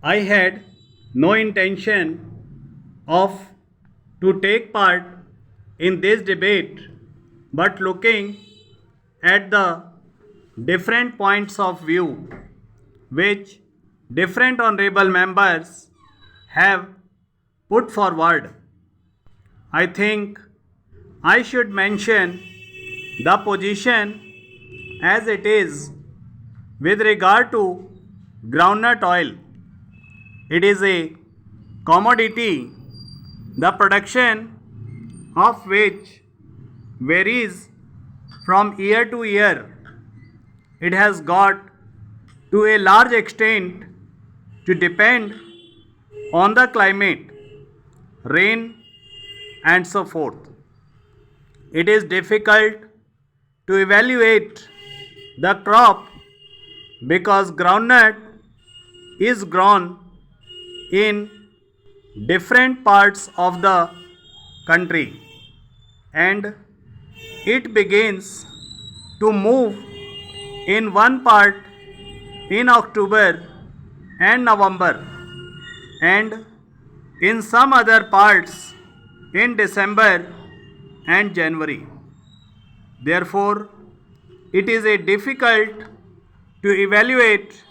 I had no intention of to take part in this debate, but looking at the different points of view which different honorable members have put forward, I think I should mention the position as it is with regard to groundnut oil. It is a commodity, the production of which varies from year to year. It has got to a large extent to depend on the climate, rain, and so forth. It is difficult to evaluate the crop because groundnut is grown in different parts of the country and it begins to move in one part in October and November and in some other parts in December and January. Therefore, it is a difficult to evaluate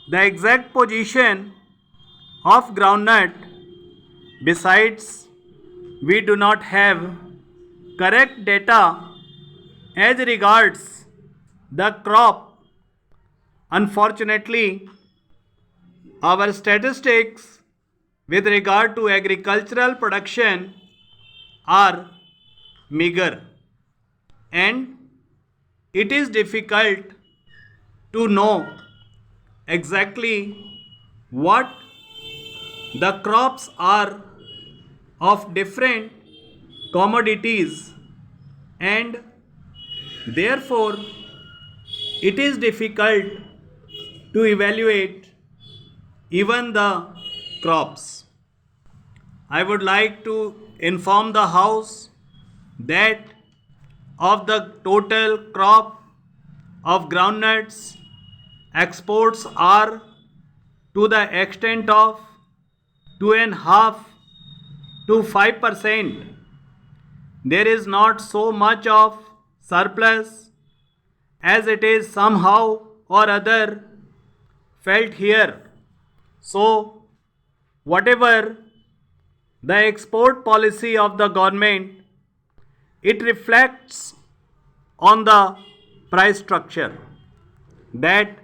the exact position of groundnut. Besides, we do not have correct data as regards the crop. Unfortunately, our statistics with regard to agricultural production are meager and it is difficult to know exactly what the crops are of different commodities and therefore it is difficult to evaluate even the crops. I would like to inform the House that of the total crop of groundnuts, exports are to the extent of 2.5 to 5%. There is not so much of surplus as it is somehow or other felt here. So, whatever the export policy of the government, it reflects on the price structure that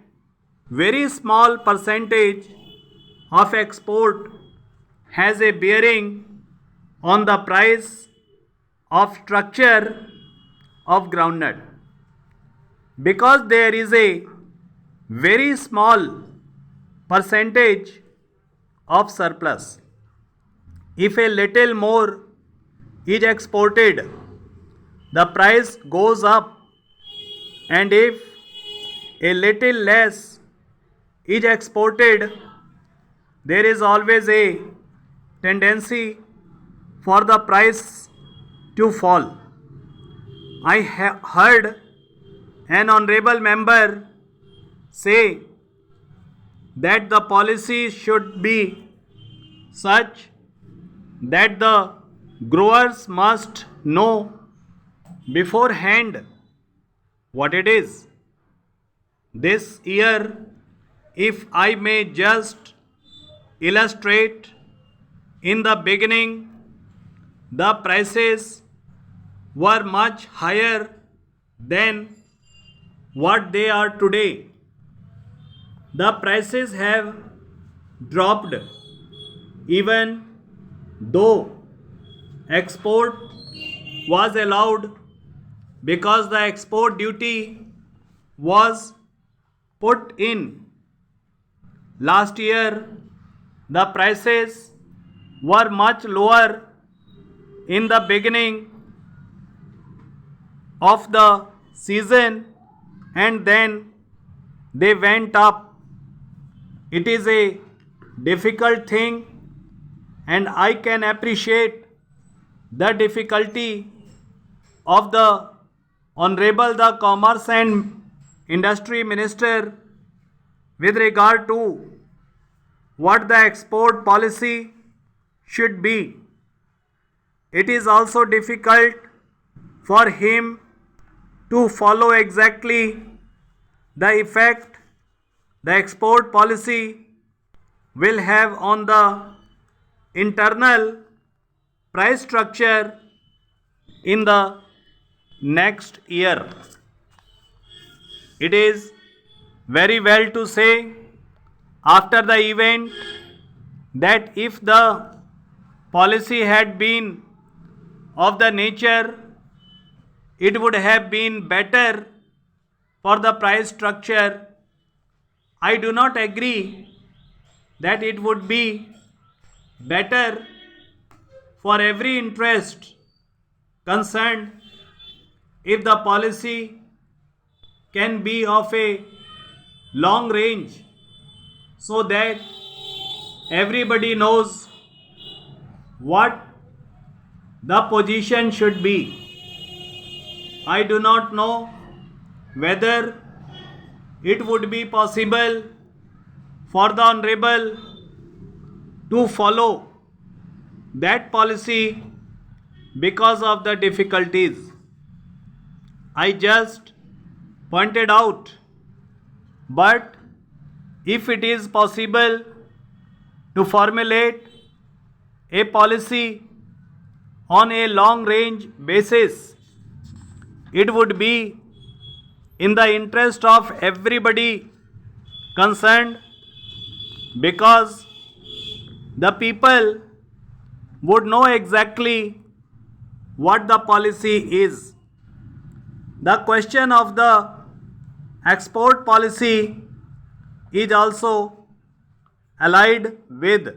very small percentage of export has a bearing on the price of structure of groundnut because there is a very small percentage of surplus. If a little more is exported, the price goes up, and if a little less is exported, there is always a tendency for the price to fall. I heard an honorable member say that the policy should be such that the growers must know beforehand what it is. This year, if I may just illustrate, in the beginning, the prices were much higher than what they are today. The prices have dropped even though export was allowed because the export duty was put in. Last year, the prices were much lower in the beginning of the season and then they went up. It is a difficult thing and I can appreciate the difficulty of the Honorable the Commerce and Industry Minister with regard to what the export policy should be. It is also difficult for him to follow exactly the effect the export policy will have on the internal price structure in the next year. It is very well to say after the event that if the policy had been of the nature, it would have been better for the price structure. I do not agree that it would be better for every interest concerned if the policy can be of a long range so that everybody knows what the position should be. I do not know whether it would be possible for the Honorable to follow that policy because of the difficulties I just pointed out. But if it is possible to formulate a policy on a long range basis, it would be in the interest of everybody concerned, because the people would know exactly what the policy is. The question of the export policy is also allied with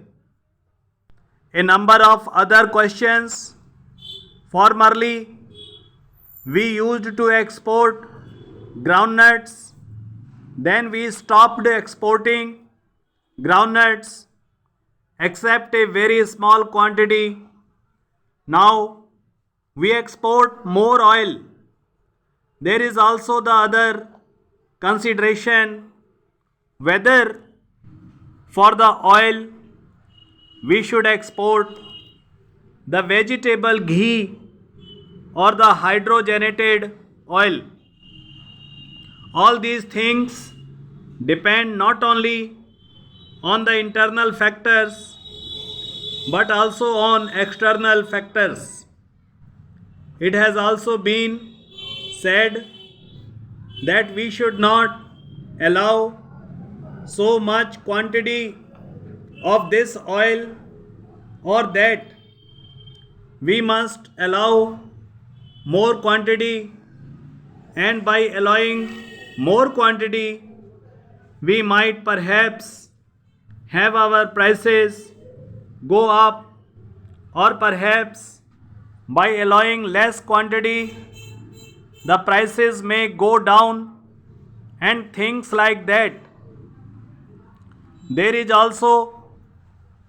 a number of other questions. Formerly, we used to export groundnuts, then we stopped exporting groundnuts except a very small quantity. Now we export more oil. There is also the other consideration whether for the oil we should export the vegetable ghee or the hydrogenated oil. All these things depend not only on the internal factors but also on external factors. It has also been said that we should not allow so much quantity of this oil, or that we must allow more quantity, and by allowing more quantity we might perhaps have our prices go up, or perhaps by allowing less quantity the prices may go down, and things like that. There is also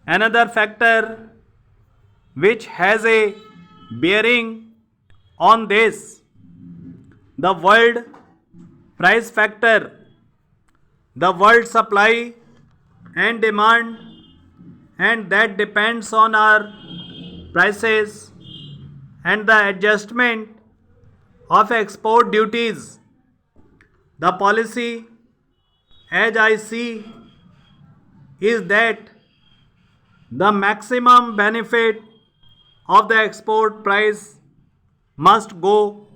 another factor which has a bearing on this, the world price factor. The world supply and demand, and that depends on our prices, and the adjustment of export duties. The policy, as I see, is that the maximum benefit of the export price must go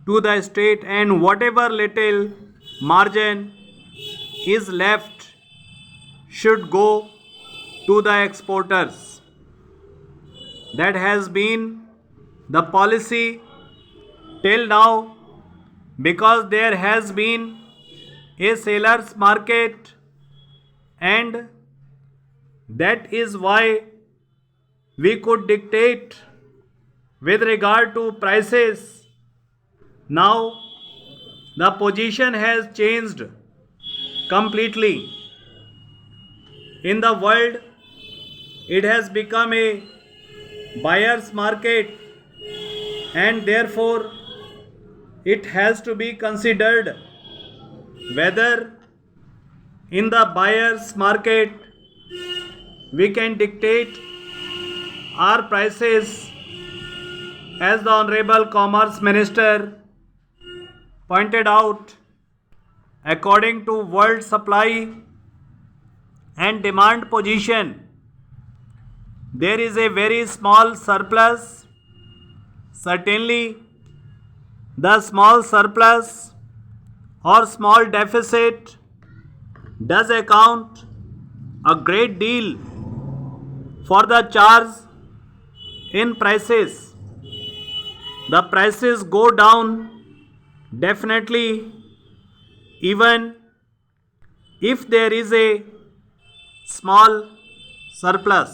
to the state, and whatever little margin is left should go to the exporters. That has been the policy till now, because there has been a seller's market, and that is why we could dictate with regard to prices. Now the position has changed completely. In the world, it has become a buyer's market, and therefore it has to be considered whether in the buyer's market we can dictate our prices as the Honorable Commerce Minister pointed out. According to world supply and demand position, there is a very small surplus. Certainly, the small surplus or small deficit does account a great deal for the charge in prices. The prices go down definitely even if there is a small surplus.